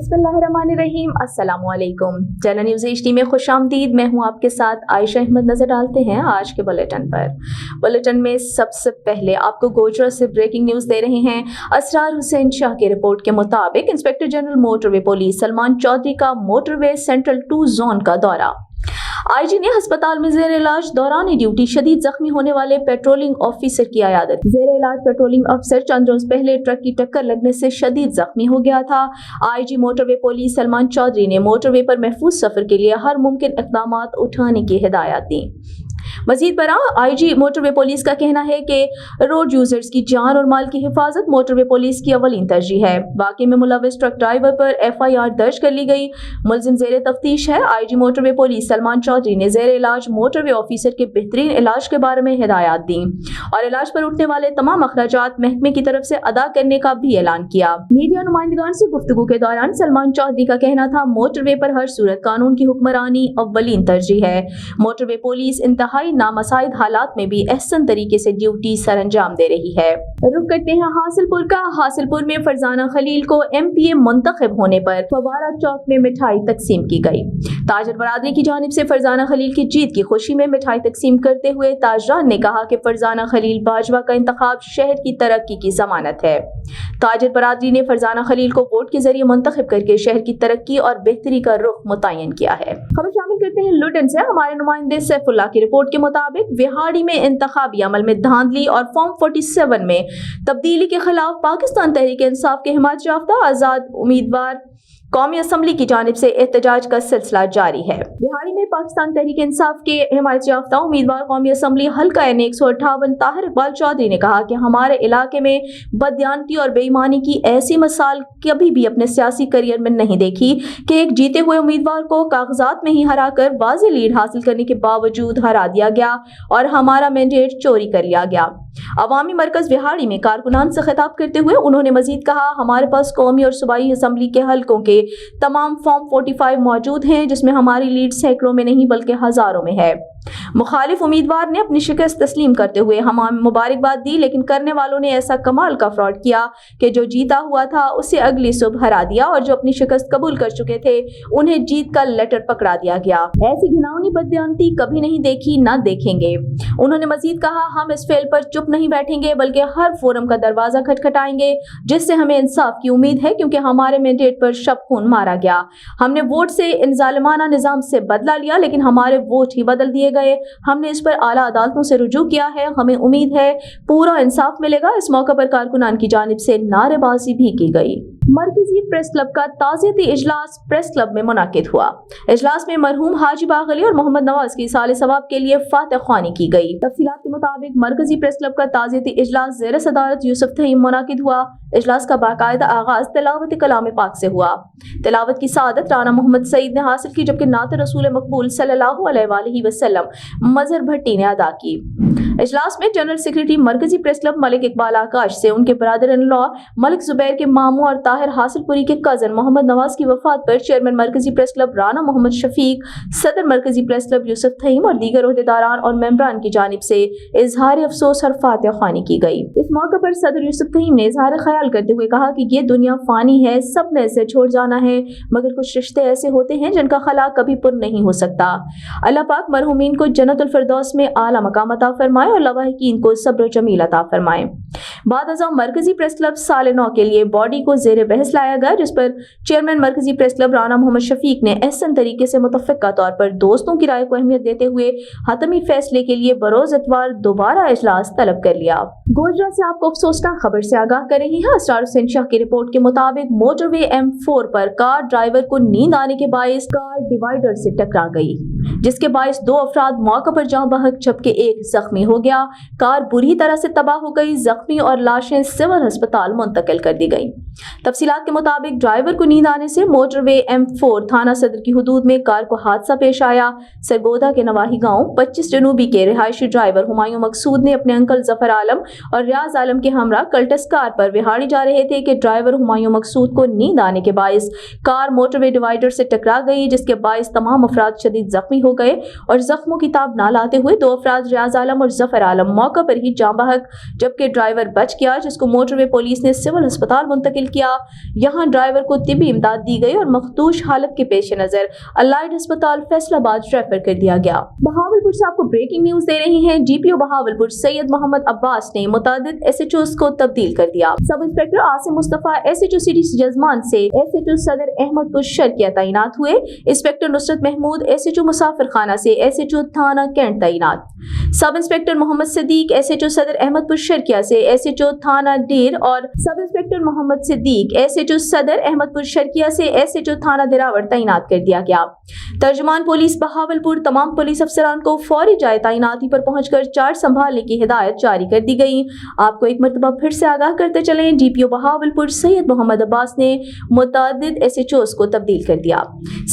बिस्मिल्लाहिर्रहमानिर्रहीम। अस्सलामुअलैकुम। Channel news HD में खुशामदीद। मैं हूँ आपके साथ आयशा अहमद। नजर डालते हैं आज के बुलेटिन पर। बुलेटिन में सबसे पहले आपको गोजरा से ब्रेकिंग न्यूज़ दे रहे हैं। असरार हुसैन शाह की रिपोर्ट के मुताबिक inspector general motorway police Salman Chaudhry का मोटरवे सेंट्रल 2 जोन का दौरा। IG ने अस्पताल में जेर इलाज दौरान ड्यूटी शदीद जख्मी होने वाले पेट्रोलिंग ऑफिसर की इयादत। जेर इलाज पेट्रोलिंग अफसर चंद रोज पहले ट्रक की टक्कर लगने से शदीद जख्मी हो गया था। IG motorway police Salman Chaudhry ने मोटरवे पर महफूज सफर के लिए हर मुमकिन इक़दाम उठाने की हिदायत दी। मजीद बरां IG मोटरवे पुलिस का कहना है कि रोड यूजर्स की जान और माल की हिफाजत मोटरवे पुलिस की अवलीन तरजीह है। वाक़े में मुलविस ट्रक ड्राइवर पर FIR दर्ज कर ली गई। मुलजिम जेर तफ्तीश है। IG motorway police Salman Chaudhry ने जेर इलाज मोटरवे ऑफिसर के बेहतरीन इलाज के बारे में हिदायत दी और इलाज पर उठने वाले तमाम अखराजात महकमे की तरफ से अदा करने का भी ऐलान किया। मीडिया नुमाइंदगान से गुफ्तगू के दौरान सलमान चौधरी का कहना था, मोटरवे पर हर सूरत कानून की हुक्मरानी अव्वलीन तरजीह है। मोटरवे पुलिस इंतहाई नामसाइद हालात में भी एहसन तरीके से ड्यूटी सर अंजाम दे रही है। रुक करते हैं हासिलपुर का। हासिलपुर में फरजाना खलील को MPA मुंतखब होने पर फवारा चौक में मिठाई तकसीम की गई। ताजर बरादरी की जानिब से फरजाना खलील की जीत की खुशी में मिठाई तकसीम करते हुए ताजरान ने कहा कि फरजाना खलील बाजवा का इंतखाब शहर की तरक्की की जमानत है। ताजर बरादरी ने फरजाना खलील को वोट के जरिए मुंतखब करके शहर की तरक्की और बेहतरी का रुख मुतय्यन किया है। खबर शामिल करते हैं लुटन से। हमारे नुमाइंदे सैफुल्लाह की रिपोर्ट के मुताबिक विहाड़ी में इंतखाबी अमल में धांधली और फॉर्म 47 में तब्दीली के खिलाफ पाकिस्तान तहरीक इंसाफ के हिमायत याफ्ता आजाद उम्मीदवार कौमी असम्बली की जानिब से एहतजाज का सिलसिला जारी है। बिहारी में पाकिस्तान तहरीक इंसाफ के हिमायत याफ्ता उम्मीदवार कौमी असम्बली हल्का N 158 ताहिर इकबाल चौधरी ने कहा कि हमारे इलाके में बददियानती और बेईमानी की ऐसी मिसाल कभी भी अपने सियासी करियर में नहीं देखी कि एक जीते हुए उम्मीदवार को कागजात में ही हरा कर वाज़ेह लीड हासिल करने के बावजूद हरा दिया गया और हमारा मैंडेट चोरी कर लिया गया। अवामी मरकज बिहाड़ी में कारकुनान से खिताब करते हुए उन्होंने मजीद कहा, हमारे पास कौमी और सूबाई असम्बली के हल्कों के तमाम फॉर्म 45 मौजूद हैं, जिसमें हमारी लीड सैकड़ों में नहीं बल्कि हजारों में है। मुखालिफ उम्मीदवार ने अपनी शिकस्त तस्लीम करते हुए हमें मुबारकबाद दी, लेकिन करने वालों ने ऐसा कमाल का फ्रॉड किया कि जो जीता हुआ था उसे अगली सुबह हरा दिया और जो अपनी शिकस्त कबूल कर चुके थे उन्हें जीत का लेटर पकड़ा दिया गया। ऐसी घिनौनी बददियानती कभी नहीं देखी, ना देखेंगे। उन्होंने मजीद कहा, हम इस फेल पर चुप नहीं बैठेंगे बल्कि हर फोरम का दरवाजा खटखटाएंगे जिससे हमें इंसाफ की उम्मीद है, क्योंकि हमारे मैंडेट पर शब खून मारा गया। हमने वोट से इन जालिमाना निजाम से बदला लिया, लेकिन हमारे वोट ही बदल दिए गए। हमने इस पर आला अदालतों से रुजू किया है। हमें उम्मीद है पूरा इंसाफ मिलेगा। इस मौके पर कारकुनान की जानिब से नारेबाजी भी की गई। मरकजी प्रेस क्लब का ताज़ियती इजलास प्रेस क्लब में मुनाकिद हुआ। इजलास में मरहूम हाजी बाग अली और मोहम्मद नवाज की साले सवाब के लिए फातह ख्वानी की गई। तफसीलात के मुताबिक मरकजी प्रेस क्लब का ताज़ियती इजलास ज़ेर सदारत यूसुफ तहीम मुनाकिद हुआ। इजलास का बाकायदा आगाज तिलावत कलाम पाक से हुआ। तिलावत की सादत राना मोहम्मद सईद ने हासिल की, जबकि नात रसूल मकबूल सल्लल्लाहु अलैहि वसल्लम मजहर भट्टी ने अदा की। इजलास में जनरल सेक्रेटरी मरकजी प्रेस क्लब मलिक इकबाल आकाश से उनके brother in law Malik Zubair के मामू और ताहिर हासिलपुरी के कजन मोहम्मद नवाज की वफात पर चेयरमैन मरकजी प्रेस क्लब राना मोहम्मद शफीक, सदर मरकजी प्रेस क्लब यूसुफ तहीम और दीगर ओहदेदारान और मेंबरान की जानिब से इजहार अफसोस और फातह ख्वानी की गई। इस मौके पर सदर यूसुफ तहीम ने इजहार ख्याल करते हुए कहा कि ये दुनिया फानी है, सब ने इसे छोड़ जाना है, मगर कुछ रिश्ते ऐसे होते हैं जिनका खला कभी पुर नहीं हो सकता। अल्लाह पाक मरहूमीन को जन्नतुल फिरदौस में आला मकाम अता फरमाए और लवाहिकीन को सब्र जमील अता फरमाए। बाद अज़ां मरकजी प्रेस क्लब साल 9 के लिए बॉडी को जेर बहस लाया गया, जिस पर चेयरमैन मरकजी प्रेस क्लब राना मोहम्मद शफीक ने एहसन तरीके से मुतफ़िक़ा तौर पर दोस्तों की राय को अहमियत देते हुए हतमी फैसले के लिए बरोज़ इतवार दोबारा इजलास तलब कर लिया। गोजरा से आपको अफसोसनाक खबर से आगाह कर रही है। असरार हुसैन शाह की रिपोर्ट के मुताबिक मोटरवे M4 पर कार ड्राइवर को नींद आने के बायस कार डिवाइडर से टकरा गई, जिसके बायस 2 अफराद मौके पर जाँ बहक जबकि एक जख्मी हो गया। कार बुरी तरह से तबाह हो गई। जख्मी और लाशें सिविल अस्पताल मुंतकिल कर दी गई। तफसीलात के मुताबिक ड्राइवर को नींद आने से मोटरवे M4 थाना सदर की हुदूद में कार को हादसा पेश आया। सरगोदा के नवाही गांव 25 जनूबी के रिहायशी ड्राइवर हुमायूं मकसूद ने अपने अंकल जफर आलम और रियाज आलम के हमरा कल्टस कार पर विहाड़ी जा रहे थे कि ड्राइवर हुमायूं मकसूद को नींद आने के बायस कार मोटरवे डिवाइडर से टकरा गई, जिसके बायस तमाम अफराद शदीद जख्मी हो गए और जख्मों की ताब ना लाते हुए 2 अफराद रियाज आलम और जफर आलम मौका पर ही जाँ बहक जबकि ड्राइवर बच गया, जिसको मोटरवे पुलिस ने सिविल अस्पताल मुंतकिल किया। यहाँ ड्राइवर को तिब्बी इमदाद दी गई और मखदूश हालत के पेश नजर अलाइड अस्पताल फैसलाबाद रेफर कर दिया गया। बहावलपुर से आपको ब्रेकिंग न्यूज दे रहे हैं। डीपीओ बहावलपुर सैयद मोहम्मद अब्बास ने मुतादिद एसएचओस को तब्दील कर दिया। Sub inspector Asim Mustafa SHO city जजमान से एसएचओ सदर अहमदपुर शर्किया तैनात हुए। इंस्पेक्टर नुसरत महमूद एसएचओ मुसाफिर खाना से एसएचओ थाना कैंट तैनात। Sub inspector Mohammad Sadiq SHO सदर अहमदपुर शर्किया से एसएचओ थाना डेर और sub inspector Mohammad Siddique SHO सदर अहमदपुर शर्किया से एसएचओ थाना दिरावर तैनात कर दिया गया। तर्जुमान पुलिस बहावलपुर तमाम पुलिस अफसरान को फौरी जाए तैनाती पर पहुंचकर चार्ज संभालने की हिदायत जारी कर दी गई। आपको एक मरतबा फिर से आगाह करते चलें, डीपीओ बहावलपुर सैयद मोहम्मद अब्बास ने मुतादिद एसएचओस को तब्दील कर दिया।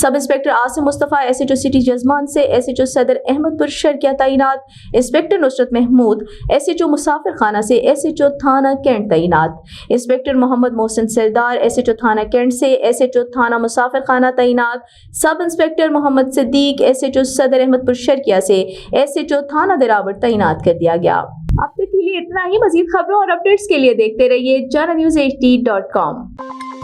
Sub inspector Asim Mustafa SHO city जजमान से एसएचओ सदर अहमदपुर शर्किया तैनात। इंस्पेक्टर नुसरत महमूद एसएचओ मुसाफिर खाना से एसएचओ थाना कैंट तैनात। इंस्पेक्टर मोहम्मद मोहसिन सरदार एसएचओ थाना कैंट से एसएचओ थाना मुसाफिर खाना तैनात। Sub inspector Mohammad Siddique SHO सदर अहमदपुर शर्किया से एसएचओ थाना दिरावर तैनात कर दिया गया। अब तक के लिए इतना ही। मजीद खबरों और अपडेट्स के लिए देखते रहिए JanaNewsHD.com।